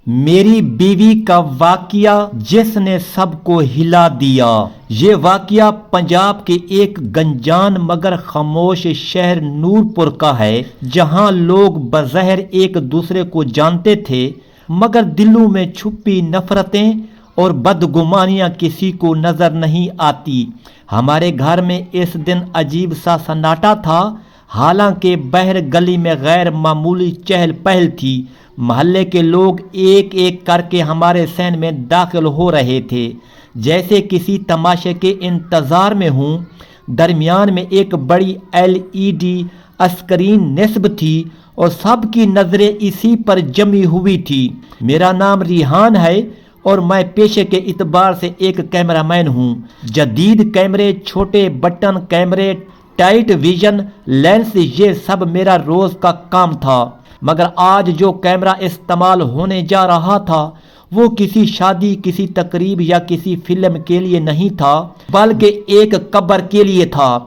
میری بیوی کا واقعہ جس نے سب کو ہلا دیا۔ یہ واقعہ پنجاب کے ایک گنجان مگر خاموش شہر نورپور کا ہے، جہاں لوگ بظاہر ایک دوسرے کو جانتے تھے مگر دلوں میں چھپی نفرتیں اور بدگمانیاں کسی کو نظر نہیں آتی۔ ہمارے گھر میں اس دن عجیب سا سناٹا تھا، حالانکہ باہر گلی میں غیر معمولی چہل پہل تھی۔ محلے کے لوگ ایک ایک کر کے ہمارے صحن میں داخل ہو رہے تھے، جیسے کسی تماشے کے انتظار میں ہوں۔ درمیان میں ایک بڑی LED اسکرین نصب تھی اور سب کی نظریں اسی پر جمی ہوئی تھی۔ میرا نام ریحان ہے اور میں پیشے کے اعتبار سے ایک کیمرہ مین ہوں۔ جدید کیمرے، چھوٹے بٹن کیمرے، ٹائٹ ویژن لینس، یہ سب میرا روز کا کام تھا۔ مگر آج جو کیمرہ استعمال ہونے جا رہا تھا وہ کسی شادی، کسی تقریب یا کسی فلم کے لیے نہیں تھا، بلکہ ایک قبر کے لیے تھا۔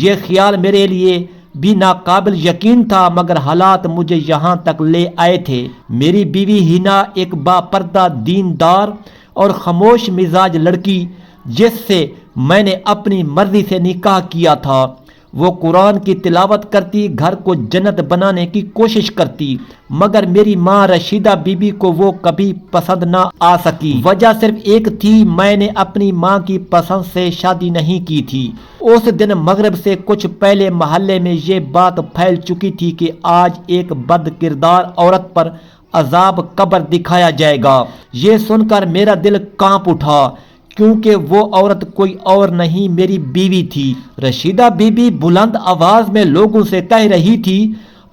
یہ خیال میرے لیے بھی ناقابل یقین تھا، مگر حالات مجھے یہاں تک لے آئے تھے۔ میری بیوی ہینا ایک باپردہ، دیندار اور خاموش مزاج لڑکی، جس سے میں نے اپنی مرضی سے نکاح کیا تھا۔ وہ قرآن کی تلاوت کرتی، گھر کو جنت بنانے کی کوشش کرتی، مگر میری ماں رشیدہ بی بی کو وہ کبھی پسند نہ آ سکی۔ وجہ صرف ایک تھی، میں نے اپنی ماں کی پسند سے شادی نہیں کی تھی۔ اس دن مغرب سے کچھ پہلے محلے میں یہ بات پھیل چکی تھی کہ آج ایک بد کردار عورت پر عذاب قبر دکھایا جائے گا۔ یہ سن کر میرا دل کانپ اٹھا، کیونکہ وہ عورت کوئی اور نہیں، میری بیوی تھی۔ رشیدہ بی بی بلند آواز میں لوگوں سے کہہ رہی تھی،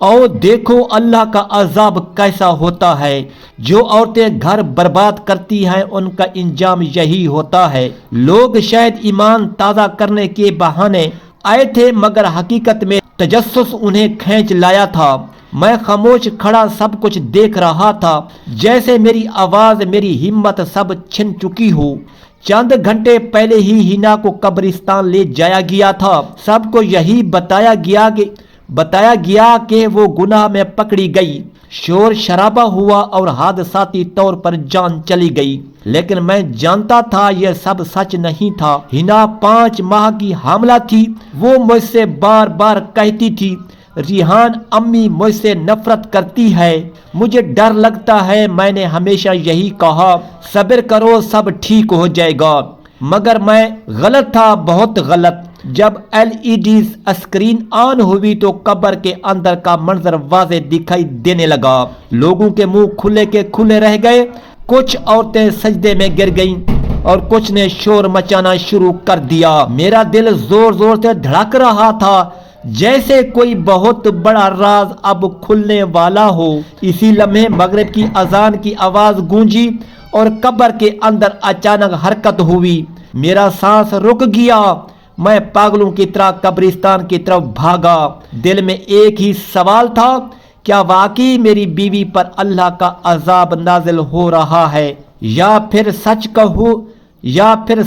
او دیکھو اللہ کا عذاب کیسا ہوتا ہے۔ جو عورتیں گھر برباد کرتی ہیں ان کا انجام یہی ہوتا ہے۔ لوگ شاید ایمان تازہ کرنے کے بہانے آئے تھے، مگر حقیقت میں تجسس انہیں کھینچ لایا تھا۔ میں خاموش کھڑا سب کچھ دیکھ رہا تھا، جیسے میری آواز، میری ہمت سب چھن چکی ہو۔ چند گھنٹے پہلے ہی ہینا کو قبرستان لے جایا گیا تھا۔ سب کو یہی بتایا گیا کہ وہ گناہ میں پکڑی گئی۔ شور شرابہ ہوا اور حادثاتی طور پر جان چلی گئی، لیکن میں جانتا تھا یہ سب سچ نہیں تھا۔ ہینا 5 ماہ کی حاملہ تھی۔ وہ مجھ سے بار بار کہتی تھی، ریحان امی مجھ سے نفرت کرتی ہے، مجھے ڈر لگتا ہے۔ میں نے ہمیشہ یہی کہا، صبر کرو، سب ٹھیک ہو جائے گا، مگر میں غلط تھا، بہت غلط۔ جب LED اسکرین آن ہوئی تو قبر کے اندر کا منظر واضح دکھائی دینے لگا۔ لوگوں کے منہ کھلے کے کھلے رہ گئے، کچھ عورتیں سجدے میں گر گئیں اور کچھ نے شور مچانا شروع کر دیا۔ میرا دل زور زور سے دھڑک رہا تھا، جیسے کوئی بہت بڑا راز اب کھلنے والا ہو۔ اسی لمحے مغرب کی اذان کی آواز گونجی اور قبر کے اندر اچانک حرکت ہوئی۔ میرا سانس رک گیا، میں پاگلوں کی طرح قبرستان کی طرف بھاگا۔ دل میں ایک ہی سوال تھا، کیا واقعی میری بیوی پر اللہ کا عذاب نازل ہو رہا ہے، یا پھر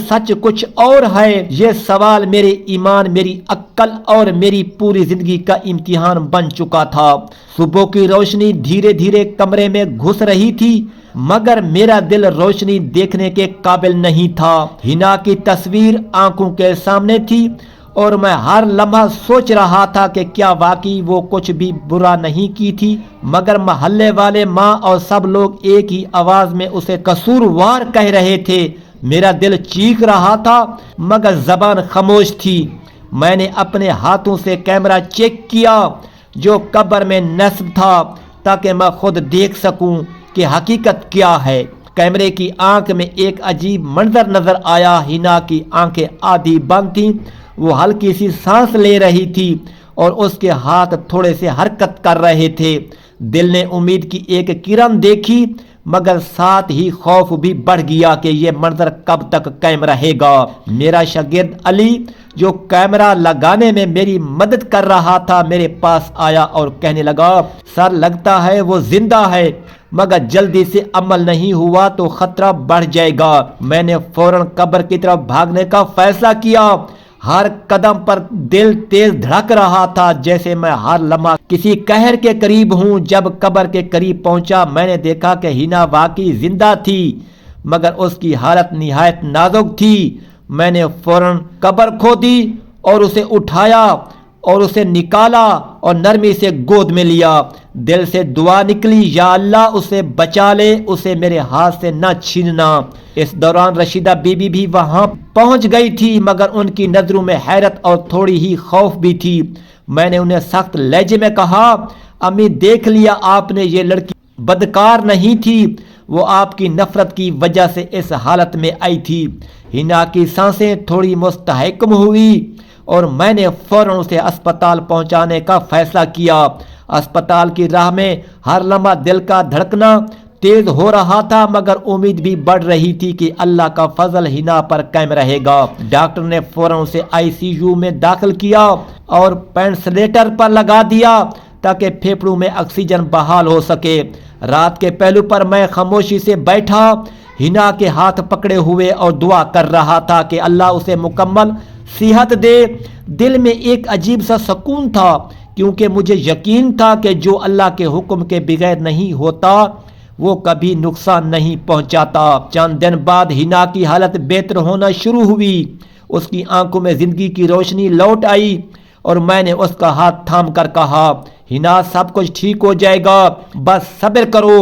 سچ کچھ اور ہے؟ یہ سوال میرے ایمان، میری عقل اور میری پوری زندگی کا امتحان بن چکا تھا۔ صبح کی روشنی دھیرے دھیرے کمرے میں گھس رہی تھی، مگر میرا دل روشنی دیکھنے کے قابل نہیں تھا۔ ہینا کی تصویر آنکھوں کے سامنے تھی اور میں ہر لمحہ سوچ رہا تھا کہ کیا واقعی وہ کچھ بھی برا نہیں کی تھی، مگر محلے والے، ماں اور سب لوگ ایک ہی آواز میں اسے قصوروار کہہ رہے تھے۔ میرا دل چیخ رہا تھا مگر زبان خاموش تھی۔ میں نے اپنے ہاتھوں سے کیمرہ چیک کیا جو قبر میں نصب تھا، تاکہ میں خود دیکھ سکوں کہ حقیقت کیا ہے۔ کیمرے کی آنکھ میں ایک عجیب منظر نظر آیا۔ ہینا کی آنکھیں آدھی بند تھیں، وہ ہلکی سی سانس لے رہی تھی اور اس کے ہاتھ تھوڑے سے حرکت کر رہے تھے۔ دل نے امید کی ایک کرن دیکھی، مگر ساتھ ہی خوف بھی بڑھ گیا کہ یہ منظر کب تک قائم رہے گا۔ میرا شاگرد علی، جو کیمرہ لگانے میں میری مدد کر رہا تھا، میرے پاس آیا اور کہنے لگا، سر لگتا ہے وہ زندہ ہے، مگر جلدی سے عمل نہیں ہوا تو خطرہ بڑھ جائے گا۔ میں نے فوراً قبر کی طرف بھاگنے کا فیصلہ کیا۔ ہر قدم پر دل تیز دھڑک رہا تھا، جیسے میں ہر لمحہ کسی قہر کے قریب ہوں۔ جب قبر کے قریب پہنچا، میں نے دیکھا کہ ہنا واقعی زندہ تھی، مگر اس کی حالت نہایت نازک تھی۔ میں نے فوراً قبر کھودی اور اسے اٹھایا اور اسے نکالا اور نرمی سے گود میں لیا۔ دل سے دعا نکلی، یا اللہ اسے بچا لے، اسے میرے ہاتھ سے نہ چھیننا۔ اس دوران رشیدہ بی بی بھی وہاں پہنچ گئی تھی، مگر ان کی نظروں میں حیرت اور تھوڑی ہی خوف بھی تھی۔ میں نے انہیں سخت لہجے میں کہا، امی دیکھ لیا آپ نے، یہ لڑکی بدکار نہیں تھی، وہ آپ کی نفرت کی وجہ سے اس حالت میں آئی تھی۔ ہنا کی سانسیں تھوڑی مستحکم ہوئی اور میں نے فوراً اسے اسپتال پہنچانے کا فیصلہ کیا۔ اسپتال کی راہ میں ہر لمحہ دل کا دھڑکنا تیز ہو رہا تھا، مگر امید بھی بڑھ رہی تھی کہ اللہ کا فضل ہنا پر قائم رہے گا۔ ڈاکٹر نے فوراً اسے آئی سی یو میں داخل کیا اور وینٹیلیٹر پر لگا دیا تاکہ پھیپھڑوں میں آکسیجن بحال ہو سکے۔ رات کے پہلو پر میں خاموشی سے بیٹھا، ہنا کے ہاتھ پکڑے ہوئے اور دعا کر رہا تھا کہ اللہ اسے مکمل صحت دے۔ دل میں ایک عجیب سا سکون تھا، کیونکہ مجھے یقین تھا کہ جو اللہ کے حکم کے بغیر نہیں ہوتا وہ کبھی نقصان نہیں پہنچاتا۔ چند دن بعد ہنا کی حالت بہتر ہونا شروع ہوئی، اس کی آنکھوں میں زندگی کی روشنی لوٹ آئی اور میں نے اس کا ہاتھ تھام کر کہا، ہنا سب کچھ ٹھیک ہو جائے گا، بس صبر کرو۔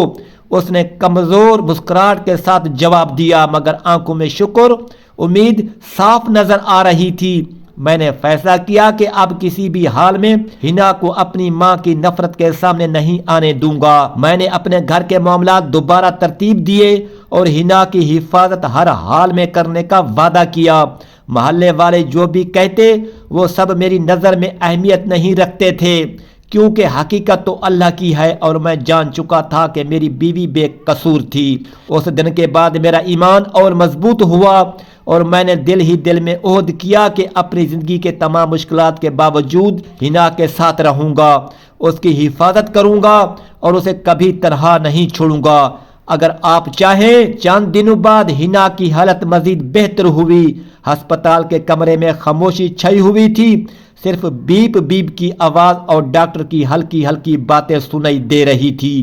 اس نے کمزور مسکراہٹ کے ساتھ جواب دیا، مگر آنکھوں میں شکر، امید صاف نظر آ رہی تھی۔ میں نے فیصلہ کیا کہ اب کسی بھی حال میں ہنا کو اپنی ماں کی نفرت کے سامنے نہیں آنے دوں گا۔ میں نے اپنے گھر کے معاملات دوبارہ ترتیب دیے اور ہنا کی حفاظت ہر حال میں کرنے کا وعدہ کیا۔ محلے والے جو بھی کہتے وہ سب میری نظر میں اہمیت نہیں رکھتے تھے، کیونکہ حقیقت تو اللہ کی ہے اور میں جان چکا تھا کہ میری بیوی بے قصور تھی۔ اس دن کے بعد میرا ایمان اور مضبوط ہوا اور میں نے دل ہی دل میں عہد کیا کہ اپنی زندگی کے تمام مشکلات کے باوجود ہنا کے ساتھ رہوں گا، اس کی حفاظت کروں گا اور اسے کبھی تنہا نہیں چھوڑوں گا۔ اگر آپ چاہیں، چند دنوں بعد ہنا کی حالت مزید بہتر ہوئی۔ ہسپتال کے کمرے میں خاموشی چھائی ہوئی تھی، صرف بیپ بیپ کی آواز اور ڈاکٹر کی ہلکی ہلکی باتیں سنائی دے رہی تھی۔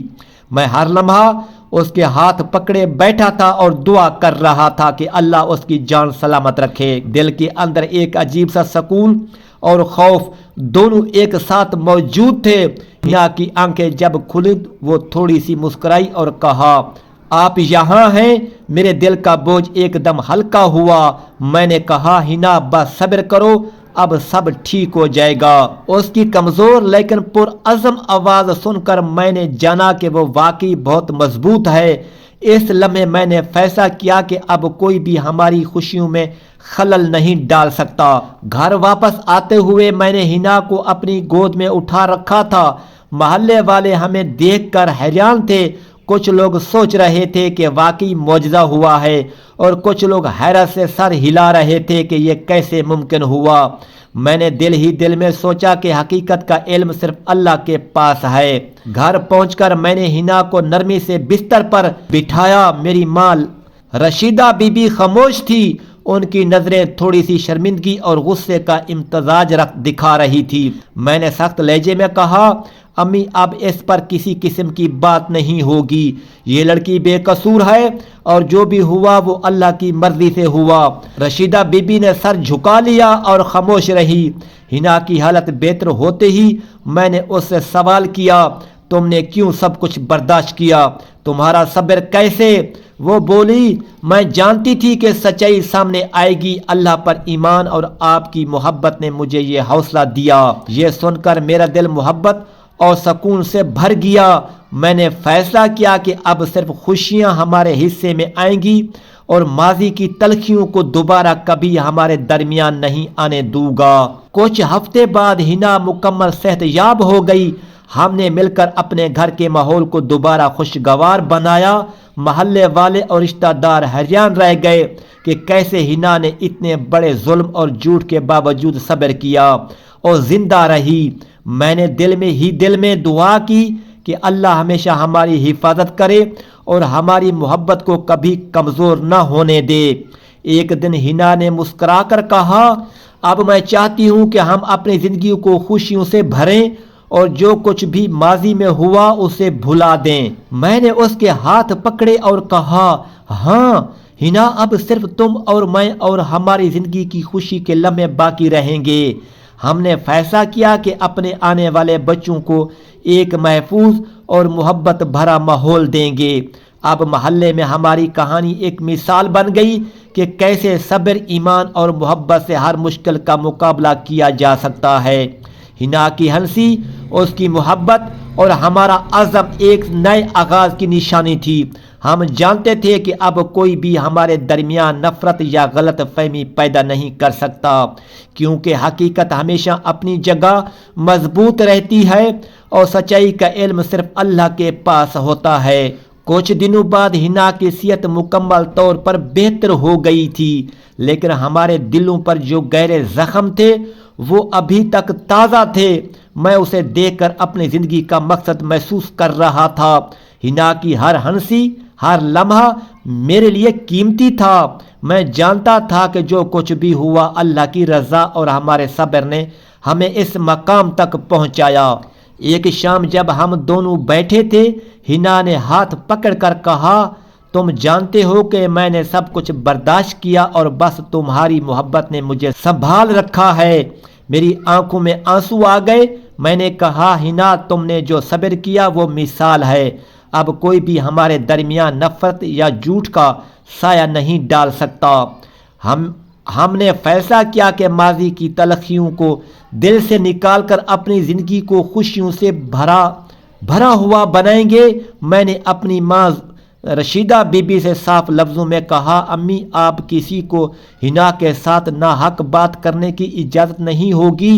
میں ہر لمحہ اس کے ہاتھ پکڑے بیٹھا تھا اور دعا کر رہا تھا کہ اللہ اس کی جان سلامت رکھے۔ دل کے اندر ایک عجیب سا سکون اور خوف دونوں ایک ساتھ موجود تھے۔ ہنا کی آنکھیں جب کھلی وہ تھوڑی سی مسکرائی اور کہا، آپ یہاں ہیں؟ میرے دل کا بوجھ ایک دم ہلکا ہوا۔ میں نے کہا، ہنا بس صبر کرو، اب سب ٹھیک ہو جائے گا۔ اس کی کمزور لیکن پرعزم آواز سن کر میں نے جانا کہ وہ واقعی بہت مضبوط ہے۔ اس لمحے میں نے فیصلہ کیا کہ اب کوئی بھی ہماری خوشیوں میں خلل نہیں ڈال سکتا۔ گھر واپس آتے ہوئے میں نے ہنا کو اپنی گود میں اٹھا رکھا تھا۔ محلے والے ہمیں دیکھ کر حیران تھے، کچھ لوگ سوچ رہے تھے کہ واقعی معجزہ ہوا ہے اور کچھ لوگ حیرت سے سر ہلا رہے تھے کہ یہ کیسے ممکن ہوا۔ میں نے دل ہی دل میں سوچا کہ حقیقت کا علم صرف اللہ کے پاس ہے۔ گھر پہنچ کر میں نے ہنا کو نرمی سے بستر پر بٹھایا۔ میری ماں رشیدہ بی بی خاموش تھی، ان کی نظریں تھوڑی سی شرمندگی اور غصے کا امتزاج دکھا رہی تھی۔ میں نے سخت لہجے میں کہا، امی اب اس پر کسی قسم کی بات نہیں ہوگی، یہ لڑکی بے قصور ہے اور جو بھی ہوا وہ اللہ کی مرضی سے ہوا۔ رشیدہ بی بی نے سر جھکا لیا اور خاموش رہی۔ ہنا کی حالت بہتر ہوتے ہی میں نے اس سے سوال کیا، تم نے کیوں سب کچھ برداشت کیا؟ تمہارا صبر کیسے؟ وہ بولی، میں جانتی تھی کہ سچائی سامنے آئے گی، اللہ پر ایمان اور آپ کی محبت نے مجھے یہ حوصلہ دیا۔ یہ سن کر میرا دل محبت اور سکون سے بھر گیا۔ میں نے فیصلہ کیا کہ اب صرف خوشیاں ہمارے حصے میں آئیں گی اور ماضی کی تلخیوں کو دوبارہ کبھی ہمارے درمیان نہیں آنے دوں گا۔ کچھ ہفتے بعد ہنا مکمل صحت یاب ہو گئی۔ ہم نے مل کر اپنے گھر کے ماحول کو دوبارہ خوشگوار بنایا۔ محلے والے اور رشتہ دار حیران رہ گئے کہ کیسے ہنا نے اتنے بڑے ظلم اور جھوٹ کے باوجود صبر کیا اور زندہ رہی۔ میں نے دل میں دعا کی کہ اللہ ہمیشہ ہماری حفاظت کرے اور ہماری محبت کو کبھی کمزور نہ ہونے دے۔ ایک دن ہنا نے مسکرا کر کہا، اب میں چاہتی ہوں کہ ہم اپنی زندگی کو خوشیوں سے بھریں اور جو کچھ بھی ماضی میں ہوا اسے بھلا دیں۔ میں نے اس کے ہاتھ پکڑے اور کہا، ہاں ہنا، اب صرف تم اور میں اور ہماری زندگی کی خوشی کے لمحے باقی رہیں گے۔ ہم نے فیصلہ کیا کہ اپنے آنے والے بچوں کو ایک محفوظ اور محبت بھرا ماحول دیں گے۔ اب محلے میں ہماری کہانی ایک مثال بن گئی کہ کیسے صبر، ایمان اور محبت سے ہر مشکل کا مقابلہ کیا جا سکتا ہے۔ ہنا کی ہنسی، اس کی محبت اور ہمارا عزم ایک نئے آغاز کی نشانی تھی۔ ہم جانتے تھے کہ اب کوئی بھی ہمارے درمیان نفرت یا غلط فہمی پیدا نہیں کر سکتا، کیونکہ حقیقت ہمیشہ اپنی جگہ مضبوط رہتی ہے اور سچائی کا علم صرف اللہ کے پاس ہوتا ہے۔ کچھ دنوں بعد ہنا کی صحت مکمل طور پر بہتر ہو گئی تھی، لیکن ہمارے دلوں پر جو گہرے زخم تھے وہ ابھی تک تازہ تھے۔ میں اسے دیکھ کر اپنی زندگی کا مقصد محسوس کر رہا تھا۔ ہنا کی ہر ہنسی، ہر لمحہ میرے لیے قیمتی تھا۔ میں جانتا تھا کہ جو کچھ بھی ہوا، اللہ کی رضا اور ہمارے صبر نے ہمیں اس مقام تک پہنچایا۔ ایک شام جب ہم دونوں بیٹھے تھے، ہنا نے ہاتھ پکڑ کر کہا، تم جانتے ہو کہ میں نے سب کچھ برداشت کیا اور بس تمہاری محبت نے مجھے سنبھال رکھا ہے۔ میری آنکھوں میں آنسو آ گئے۔ میں نے کہا، ہنا، تم نے جو صبر کیا وہ مثال ہے۔ اب کوئی بھی ہمارے درمیان نفرت یا جھوٹ کا سایہ نہیں ڈال سکتا۔ ہم نے فیصلہ کیا کہ ماضی کی تلخیوں کو دل سے نکال کر اپنی زندگی کو خوشیوں سے بھرا ہوا بنائیں گے۔ میں نے اپنی ماں رشیدہ بی بی سے صاف لفظوں میں کہا، امی، آپ کسی کو ہنا کے ساتھ ناحق بات کرنے کی اجازت نہیں ہوگی۔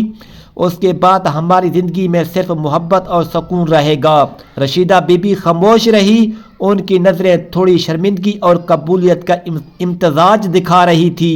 اس کے بعد ہماری زندگی میں صرف محبت اور سکون رہے گا۔ رشیدہ بی بی خاموش رہی۔ ان کی نظریں تھوڑی شرمندگی اور قبولیت کا امتزاج دکھا رہی تھی۔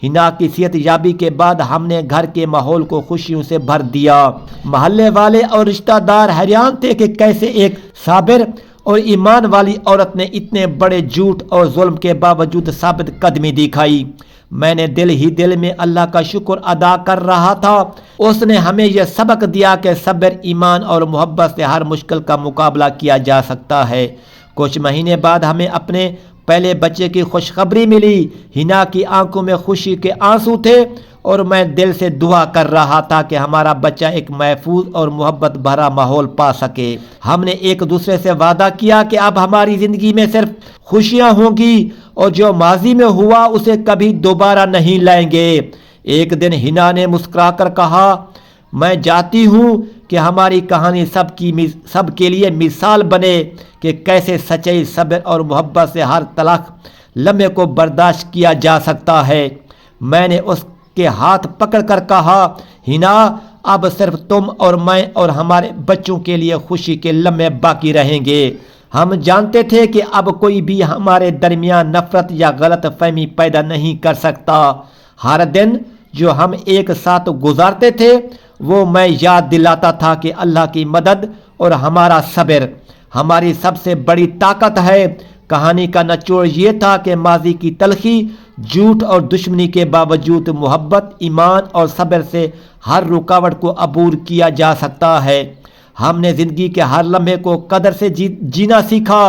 ہنا کی صحت یابی کے بعد ہم نے گھر کے ماحول کو خوشیوں سے بھر دیا۔ محلے والے اور رشتہ دار حیران تھے کہ کیسے ایک صابر اور ایمان والی عورت نے اتنے بڑے جھوٹ اور ظلم کے باوجود ثابت قدمی دکھائی۔ میں نے دل ہی دل میں اللہ کا شکر ادا کر رہا تھا۔ اس نے ہمیں یہ سبق دیا کہ صبر، ایمان اور محبت سے ہر مشکل کا مقابلہ کیا جا سکتا ہے۔ کچھ مہینے بعد ہمیں اپنے پہلے بچے کی خوشخبری ملی۔ ہنا کی آنکھوں میں خوشی کے آنسو تھے اور میں دل سے دعا کر رہا تھا کہ ہمارا بچہ ایک محفوظ اور محبت بھرا ماحول پا سکے۔ ہم نے ایک دوسرے سے وعدہ کیا کہ اب ہماری زندگی میں صرف خوشیاں ہوں گی اور جو ماضی میں ہوا اسے کبھی دوبارہ نہیں لائیں گے۔ ایک دن ہنا نے مسکرا کر کہا، میں چاہتی ہوں کہ ہماری کہانی سب کے لیے مثال بنے کہ کیسے سچائی، صبر اور محبت سے ہر تلخ لمحے کو برداشت کیا جا سکتا ہے۔ میں نے اس کے ہاتھ پکڑ کر کہا، ہنا، اب صرف تم اور میں اور ہمارے بچوں کے لیے خوشی کے لمحے باقی رہیں گے۔ ہم جانتے تھے کہ اب کوئی بھی ہمارے درمیان نفرت یا غلط فہمی پیدا نہیں کر سکتا۔ ہر دن جو ہم ایک ساتھ گزارتے تھے وہ میں یاد دلاتا تھا کہ اللہ کی مدد اور ہمارا صبر ہماری سب سے بڑی طاقت ہے۔ کہانی کا نچوڑ یہ تھا کہ ماضی کی تلخی، جھوٹ اور دشمنی کے باوجود محبت، ایمان اور صبر سے ہر رکاوٹ کو عبور کیا جا سکتا ہے۔ ہم نے زندگی کے ہر لمحے کو قدر سے جینا سیکھا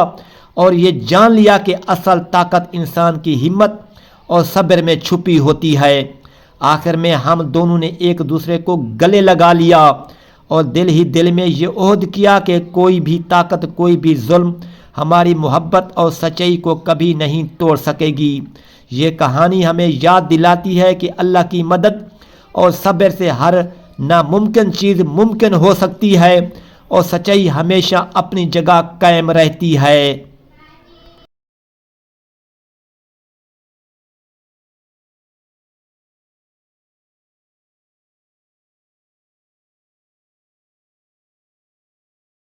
اور یہ جان لیا کہ اصل طاقت انسان کی ہمت اور صبر میں چھپی ہوتی ہے۔ آخر میں ہم دونوں نے ایک دوسرے کو گلے لگا لیا اور دل ہی دل میں یہ عہد کیا کہ کوئی بھی طاقت، کوئی بھی ظلم ہماری محبت اور سچائی کو کبھی نہیں توڑ سکے گی۔ یہ کہانی ہمیں یاد دلاتی ہے کہ اللہ کی مدد اور صبر سے ہر ناممکن چیز ممکن ہو سکتی ہے اور سچائی ہمیشہ اپنی جگہ قائم رہتی ہے۔